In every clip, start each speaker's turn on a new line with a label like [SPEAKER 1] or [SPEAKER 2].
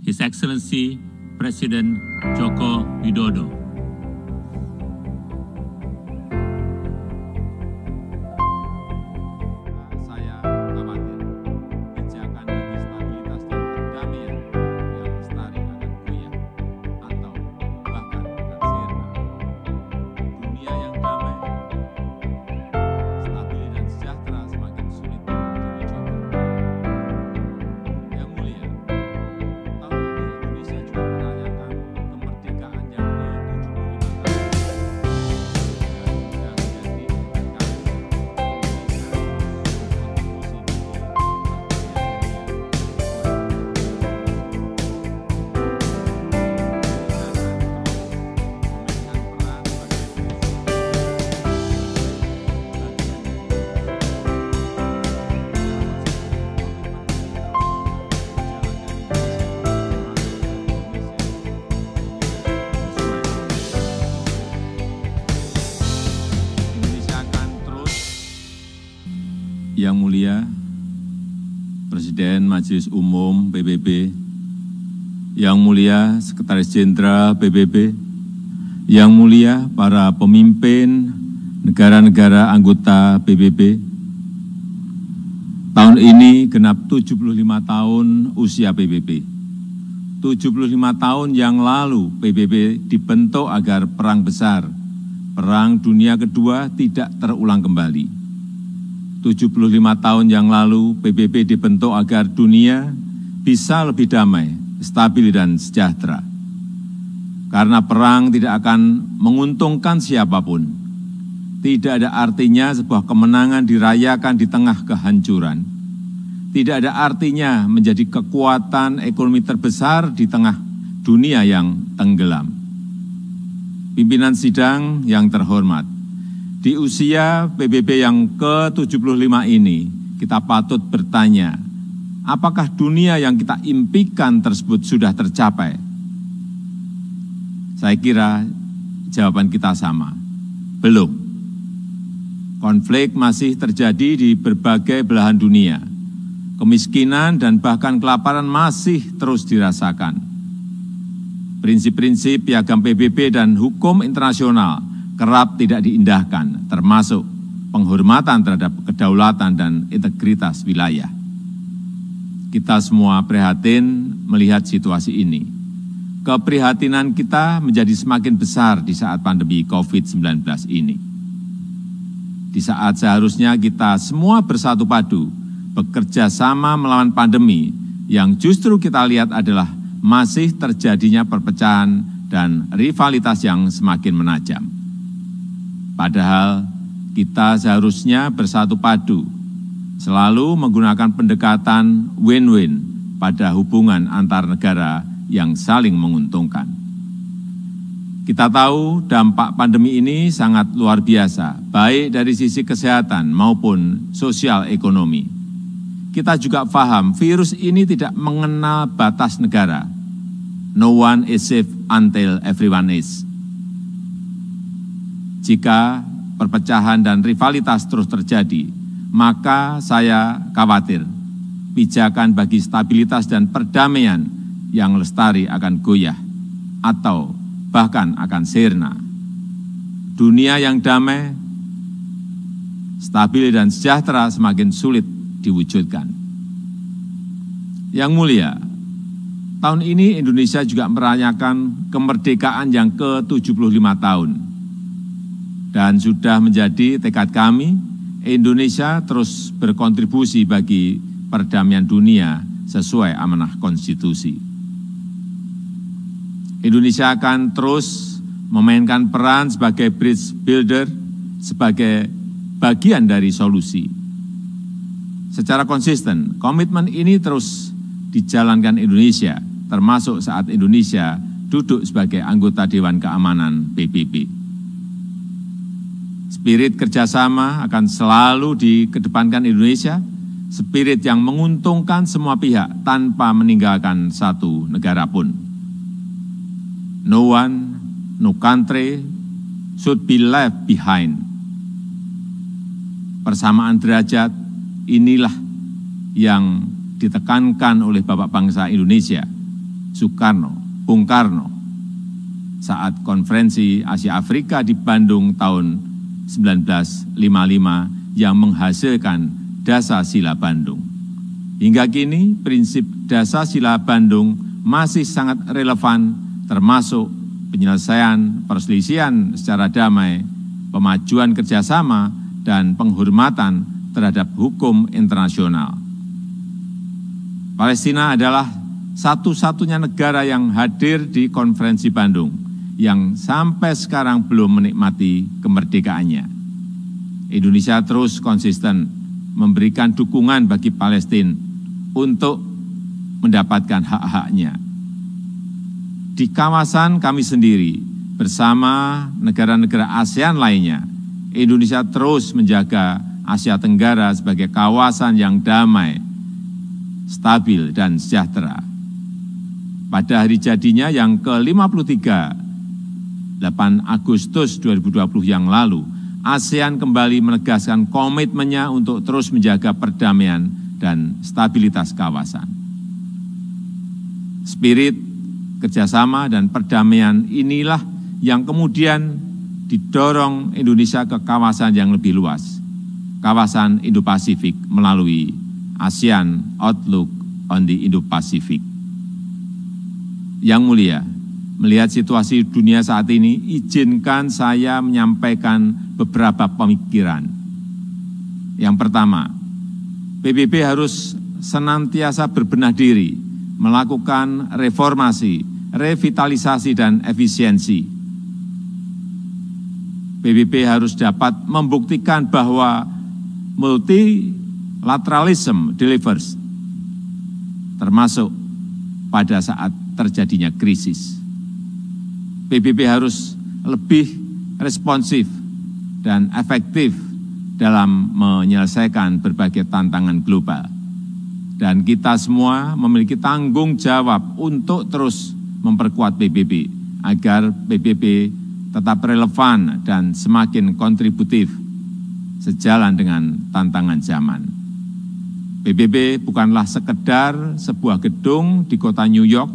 [SPEAKER 1] His Excellency Presiden Joko Widodo.
[SPEAKER 2] Saya khawatir kebijakan bagi stabilitas dan perdamaian yang lestari akan goyah atau bahkan akan sirna. Dunia yang damai, stabil dan sejahtera semakin sulit diwujudkan. Yang mulia, tahun ini Indonesia juga merayakan kemerdekaan yang ke-75 tahun. Dan sudah Indonesia akan terus. Yang mulia Presiden Majelis Umum PBB, Yang mulia Sekretaris Jenderal PBB, Yang mulia para pemimpin negara-negara anggota PBB, tahun ini genap 75 tahun usia PBB. 75 tahun yang lalu PBB dibentuk agar perang besar, Perang Dunia Kedua tidak terulang kembali. 75 tahun yang lalu PBB dibentuk agar dunia bisa lebih damai, stabil dan sejahtera. Karena perang tidak akan menguntungkan siapapun. Tidak ada artinya sebuah kemenangan dirayakan di tengah kehancuran. Tidak ada artinya menjadi kekuatan ekonomi terbesar di tengah dunia yang tenggelam. Pimpinan sidang yang terhormat, di usia PBB yang ke-75 ini, kita patut bertanya, apakah dunia yang kita impikan tersebut sudah tercapai? Saya kira jawaban kita sama, belum. Konflik masih terjadi di berbagai belahan dunia. Kemiskinan dan bahkan kelaparan masih terus dirasakan. Prinsip-prinsip piagam PBB dan hukum internasional kerap tidak diindahkan, termasuk penghormatan terhadap kedaulatan dan integritas wilayah. Kita semua prihatin melihat situasi ini. Keprihatinan kita menjadi semakin besar di saat pandemi COVID-19 ini. Di saat seharusnya kita semua bersatu padu, bekerja sama melawan pandemi, yang justru kita lihat adalah masih terjadinya perpecahan dan rivalitas yang semakin menajam. Padahal kita seharusnya bersatu padu, selalu menggunakan pendekatan win-win pada hubungan antar negara yang saling menguntungkan. Kita tahu dampak pandemi ini sangat luar biasa, baik dari sisi kesehatan maupun sosial ekonomi. Kita juga paham virus ini tidak mengenal batas negara. No one is safe until everyone is. Jika perpecahan dan rivalitas terus terjadi, maka saya khawatir pijakan bagi stabilitas dan perdamaian yang lestari akan goyah atau bahkan akan sirna. Dunia yang damai, stabil dan sejahtera semakin sulit diwujudkan. Yang mulia, tahun ini Indonesia juga merayakan kemerdekaan yang ke-75 tahun. Dan sudah menjadi tekad kami, Indonesia terus berkontribusi bagi perdamaian dunia sesuai amanah konstitusi. Indonesia akan terus memainkan peran sebagai bridge builder, sebagai bagian dari solusi. Secara konsisten, komitmen ini terus dijalankan Indonesia, termasuk saat Indonesia duduk sebagai anggota Dewan Keamanan PBB. Spirit kerjasama akan selalu dikedepankan Indonesia, spirit yang menguntungkan semua pihak tanpa meninggalkan satu negara pun. No one, no country should be left behind. Persamaan derajat inilah yang ditekankan oleh Bapak Bangsa Indonesia Soekarno, Bung Karno, saat konferensi Asia Afrika di Bandung tahun 1955 yang menghasilkan Dasar-Sila Bandung. Hingga kini, prinsip Dasar-Sila Bandung masih sangat relevan, termasuk penyelesaian perselisihan secara damai, pemajuan kerjasama, dan penghormatan terhadap hukum internasional. Palestina adalah satu-satunya negara yang hadir di konferensi Bandung yang sampai sekarang belum menikmati kemerdekaannya. Indonesia terus konsisten memberikan dukungan bagi Palestina untuk mendapatkan hak-haknya. Di kawasan kami sendiri, bersama negara-negara ASEAN lainnya, Indonesia terus menjaga Asia Tenggara sebagai kawasan yang damai, stabil, dan sejahtera. Pada hari jadinya yang ke-53, 8 Agustus 2020 yang lalu, ASEAN kembali menegaskan komitmennya untuk terus menjaga perdamaian dan stabilitas kawasan. Spirit kerjasama dan perdamaian inilah yang kemudian didorong Indonesia ke kawasan yang lebih luas, kawasan Indo-Pasifik melalui ASEAN Outlook on the Indo-Pacific. Yang mulia, melihat situasi dunia saat ini, izinkan saya menyampaikan beberapa pemikiran. Yang pertama, PBB harus senantiasa berbenah diri, melakukan reformasi, revitalisasi, dan efisiensi. PBB harus dapat membuktikan bahwa multilateralism delivers, termasuk pada saat terjadinya krisis. PBB harus lebih responsif dan efektif dalam menyelesaikan berbagai tantangan global. Dan kita semua memiliki tanggung jawab untuk terus memperkuat PBB agar PBB tetap relevan dan semakin kontributif sejalan dengan tantangan zaman. PBB bukanlah sekedar sebuah gedung di kota New York,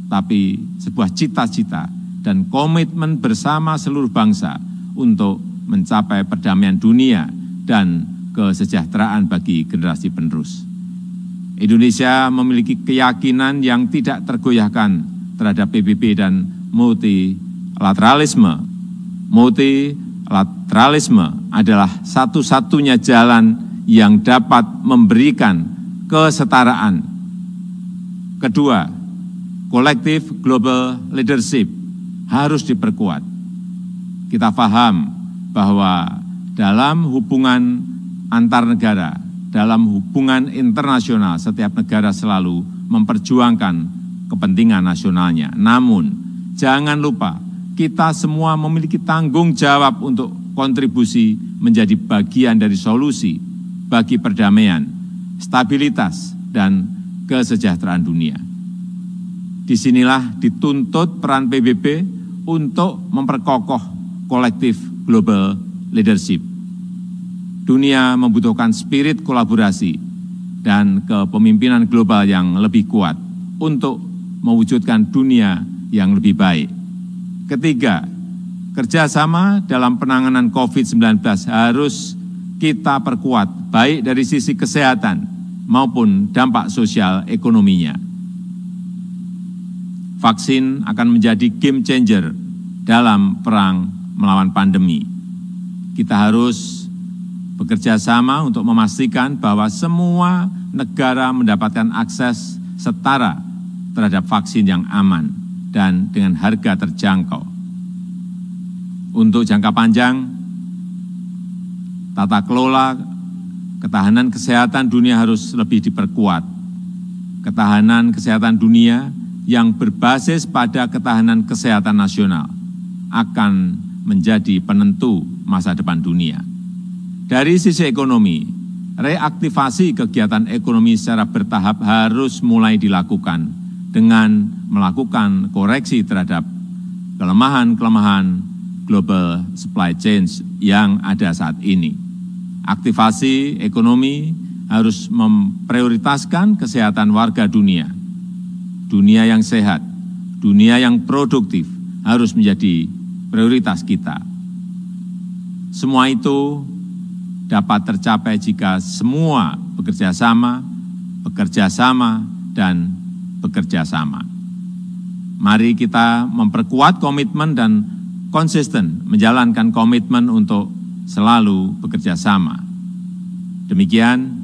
[SPEAKER 2] tapi sebuah cita-cita dan komitmen bersama seluruh bangsa untuk mencapai perdamaian dunia dan kesejahteraan bagi generasi penerus. Indonesia memiliki keyakinan yang tidak tergoyahkan terhadap PBB dan multilateralisme. Multilateralisme adalah satu-satunya jalan yang dapat memberikan kesetaraan. Kedua, kolektif global leadership harus diperkuat. Kita paham bahwa dalam hubungan antar negara, dalam hubungan internasional, setiap negara selalu memperjuangkan kepentingan nasionalnya. Namun, jangan lupa, kita semua memiliki tanggung jawab untuk kontribusi menjadi bagian dari solusi bagi perdamaian, stabilitas, dan kesejahteraan dunia. Disinilah dituntut peran PBB untuk memperkokoh kolektif global leadership. Dunia membutuhkan spirit kolaborasi dan kepemimpinan global yang lebih kuat untuk mewujudkan dunia yang lebih baik. Ketiga, kerjasama dalam penanganan COVID-19 harus kita perkuat, baik dari sisi kesehatan maupun dampak sosial ekonominya. Vaksin akan menjadi game changer dalam perang melawan pandemi. Kita harus bekerja sama untuk memastikan bahwa semua negara mendapatkan akses setara terhadap vaksin yang aman dan dengan harga terjangkau. Untuk jangka panjang, tata kelola ketahanan kesehatan dunia harus lebih diperkuat. Ketahanan kesehatan dunia yang berbasis pada ketahanan kesehatan nasional akan menjadi penentu masa depan dunia. Dari sisi ekonomi, reaktivasi kegiatan ekonomi secara bertahap harus mulai dilakukan dengan melakukan koreksi terhadap kelemahan-kelemahan global supply chain yang ada saat ini. Aktivasi ekonomi harus memprioritaskan kesehatan warga dunia. dunia yang sehat, dunia yang produktif harus menjadi prioritas kita. Semua itu dapat tercapai jika semua bekerja sama, dan bekerja sama. Mari kita memperkuat komitmen dan konsisten menjalankan komitmen untuk selalu bekerja sama. Demikian